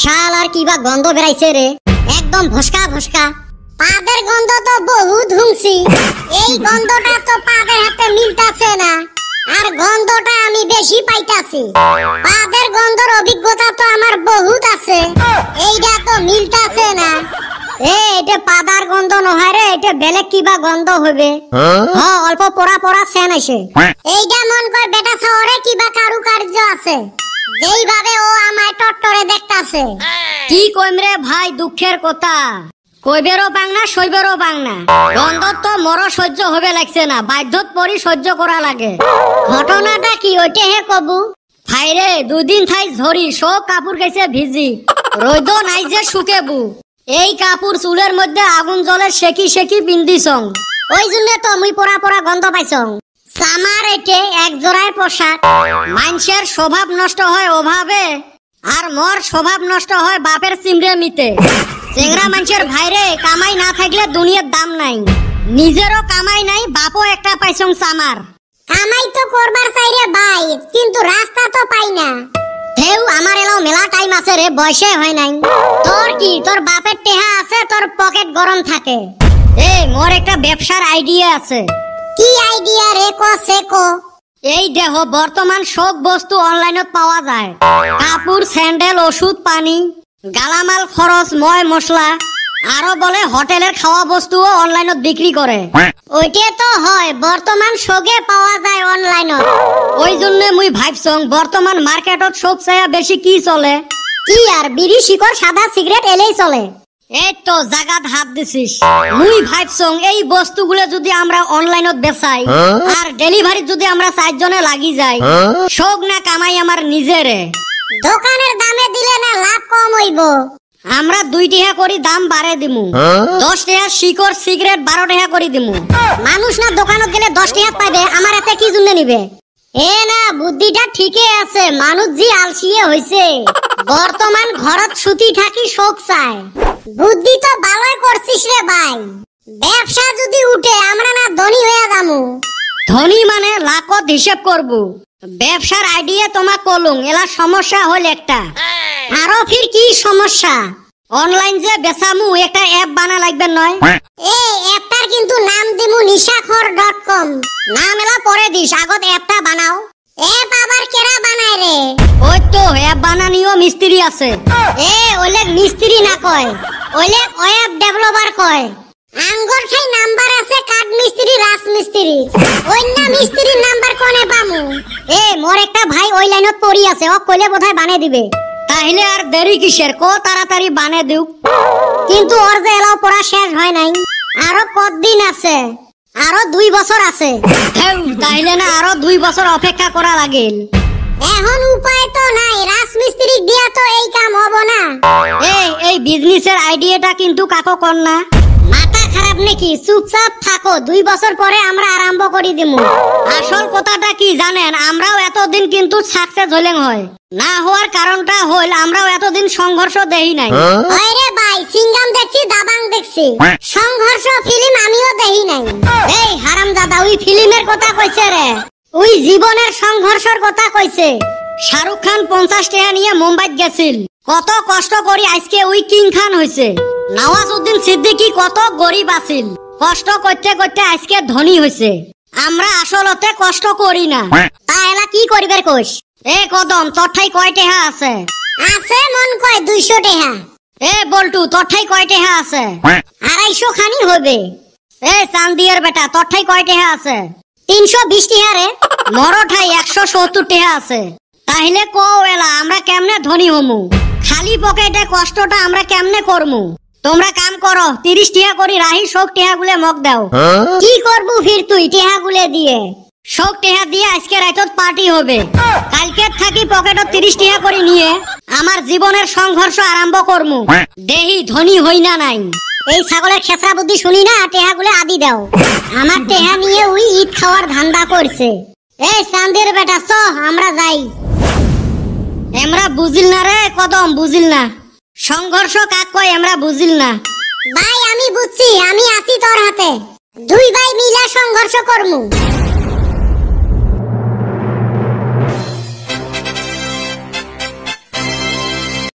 শালার কিবা গন্ধ বেরাইছে রে, একদম ভস্কা ভস্কা। পাদের গন্ধ তো বহুত হুংছি, এই গন্ধটা তো পাদের হাতে মিলতাছে না, আর গন্ধটা আমি বেশি পাইতাছি। পাদের গন্ধর অভিজ্ঞতা তো আমার বহুত আছে, এইটা তো মিলতাছে না। এটা পাদার গন্ধ নহয় রে, এটা বেলেগ কিবা গন্ধ হবে। অল্প পড়া পড়া সেন আছে। এইটা মন কয় বেটা শহরে কিবা কারুকার্য আছে, যেইভাবে ও আমায় টট্টরে দেখতাছে। কি কইম রে ভাই, দুঃখের কথা কইবেরও পাং না সইবেরও পাং না। গন্ধ তো মর সহ্য হবে লাগছে না, বাধ্যত পরি সহ্য করা লাগে। ঘটনাটা কি ওইটা হে কবু। ভাইরে দুদিন থাই ঝরি, সব কাপড় গেছে ভিজি, রোদ নাই যে শুকেবু। এই কাপড় চুলের মধ্যে আগুন জলে সেকি সেকি পিন্দিছং, ওই জন্য তো মুই পরা পরা গন্ধ পাইছং। সামার এটে এক জোড়ায় পোশাক। মানুষের স্বভাব নষ্ট হয় অভাবে, আর মোর স্বভাব নষ্ট হয় বাপের সিমরে মিতে। চেংরা মানুষের ভাইরে কামাই না থাকলে দুনিয়ার দাম নাই। নিজেরও কামাই নাই, বাপও একটা পাইছং সামার। কামাই তো করবার চাই রে ভাই, কিন্তু রাস্তা তো পাই না। হেউ আমার এলাও মেলা টাইম আছে রে, বয়সে হয় নাই। তোর কি, তোর বাপের টেহা আছে, তোর পকেট গরম থাকে। মোর একটা ব্যবসার আইডিয়া আছে। কি আইডিয়া রে, কো সে কো। এই দেহ বর্তমান সব বস্তু অনলাইনত পাওয়া যায়। কাপড়, স্যান্ডেল, ওষুধ পানি, গালামাল, খরচ, ময় মশলা, আরো বলে হোটেলের খাওয়া বস্তুও অনলাইনত বিক্রি করে। ওইটা তো হয়, বর্তমান সগে পাওয়া যায় অনলাইনত। ওই জন্য মুই ভাবছং বর্তমান মার্কেটত সবচেয়ে বেশি কি চলে। কি আর বিড়ি, শিকড়, সাদা সিগারেট এলেই চলে। এই তো জাগাত হাত দিছিস। মুই ভাবছং এই বস্তুগুলো যদি আমরা অনলাইনত বেচাই, আর ডেলিভারি যদি আমরা 4 জনে লাগি যাই, শোক না কামাই আমার নিজেরে। দোকানের দামে দিলে না লাভ কম হইব, আমরা 2 টাকা করে দাম বাড়ে দিমু। 10 টাকা শিকড় সিগারেট 12 টাকা করে দিমু। মানুষ না দোকানত গেলে 10 টাকা পাইবে, আমার এতে কি জন্য নিবে। না বুদ্ধিটা ঠিকই আছে, মানুষ জি আলসিয়ে হইছে। বর্তমান ঘরত সুতি থাকি শোক চায়। বুদ্ধি তো ভালোই করছিস রে ভাই। ব্যবসা যদি উঠে আমরা না ধনী হয়ে যামু। ধনী মানে লাখত হিসাব করবো। ব্যবসার আইডিয়া তোমাক কলুং, এলা সমস্যা হল একটা। আরো ফির কি সমস্যা? অনলাইন যে বেচামু একটা অ্যাপ বানা লাগবে নয়। এই অ্যাপটার কিন্তু নাম দিমু nishakhor.com। নাম এলা পরে দিস, আগত অ্যাপটা বানাও। অ্যাপ আবার কেরা বানায় রে? ওই তো অ্যাপ বানানিও মিস্ত্রি আছে। ওলে মিস্ত্রি না কয়, ওলে অ্যাপ ডেভেলপার কয়। আঙ্গর খাই নাম্বার আছে কাঠ মিস্ত্রি, রাজ মিস্ত্রি। অন্য মিস্ত্রির নাম্বার কোনে পামু? মোর একটা ভাই ওই লাইনত পড়ি আছে, ও কইলে বোধহয় বানিয়ে দিবে। তাহলে আর দেরি কিসের, কো তাড়াতাড়ি বানিয়ে দিও। কিন্তু ওর যে এলাও পড়া শেষ হয় নাই, আরো কতদিন আছে? আরো 2 বছর আছে। তাইলে না আরো 2 বছর অপেক্ষা করা লাগেল। এখন উপায় তো নাই, রাজমিস্ত্রি দিয়া তো এই কাম হবো না। এই বিজনেসের আইডিয়াটা কিন্তু কাকো কর না। মাথা খারাপ নাকি? চুপচাপ থাকো, 2 বছর পরে আমরা আরম্ভ করি দিমু। আসল কথাটা কি জানেন, আমরাও এতদিন কিন্তু সাকসেস হইলেন হয় না। হওয়ার কারণটা হল আমরাও এতদিন সংঘর্ষ দেই নাই। আরে ভাই, সিঙ্গাম দেখছি, দাবাং দেখছি, সংঘর্ষ ফিল্ম আমিও দেই নাই। এই হারামজাদা, ওই ফিল্মের কথা কইছে রে, ওই জীবনের সংঘর্ষের কথা কইছে। শাহরুখ খান 50 টাকা নিয়ে মুম্বাইত গেছিল, কত কষ্ট করি আজকে ওই কিং খান হইছে। নওয়াজউদ্দিন সিদ্দিকী কত গরিব আছিল, কষ্ট করতে করতে আজকে ধনী হইছে। আমরা আসলতে কষ্ট করি না। তা এলা কি করিবার কইস? কদম, তোর ঠাই কয় টাকা আছে? আছে মন কয় 200 টাকা। বল্টু, তোর ঠাই কয় টাকা আছে? 250 খানি হবে। চান্দিয়ার বেটা, তোর ঠাই কয় টাকা আছে? 320 টাকা রে। মরো ঠাই 170 টাকা আছে। তাহলে কও এলা আমরা কেমনে ধনী হমু? খালি পকেটে কষ্টটা আমরা কেমনে করমু? তোমরা কাম করো, 30 টাকা করে রাহি, শোক টাকা গুলে মগ দাও। কি করবো ফির তুই টাকা গুলে দিয়ে? শোক টাকা দিয়ে আজকে রাইতত পার্টি হবে। কালকে থাকি পকেটত 30 টাকা করে নিয়ে আমার জীবনের সংঘর্ষ আরম্ভ করমু। দেহি ধনী হই না নাই। এই ছাগলের খেসরা বুদ্ধি শুনি না, টাকা গুলে আদি দাও। আমার টাকা নিয়ে ওই ঈদ খাওয়ার ধান্দা করছে। চাঁদের বেটা, চ আমরা যাই। আমরা বুঝিল না রে কদম, বুঝিল না। সংঘর্ষ কাক কয় আমরা বুঝিল না। ভাই আমি বুঝছি, আমি আছি তোর হাতে। 2 ভাই মিলা সংঘর্ষ করমু।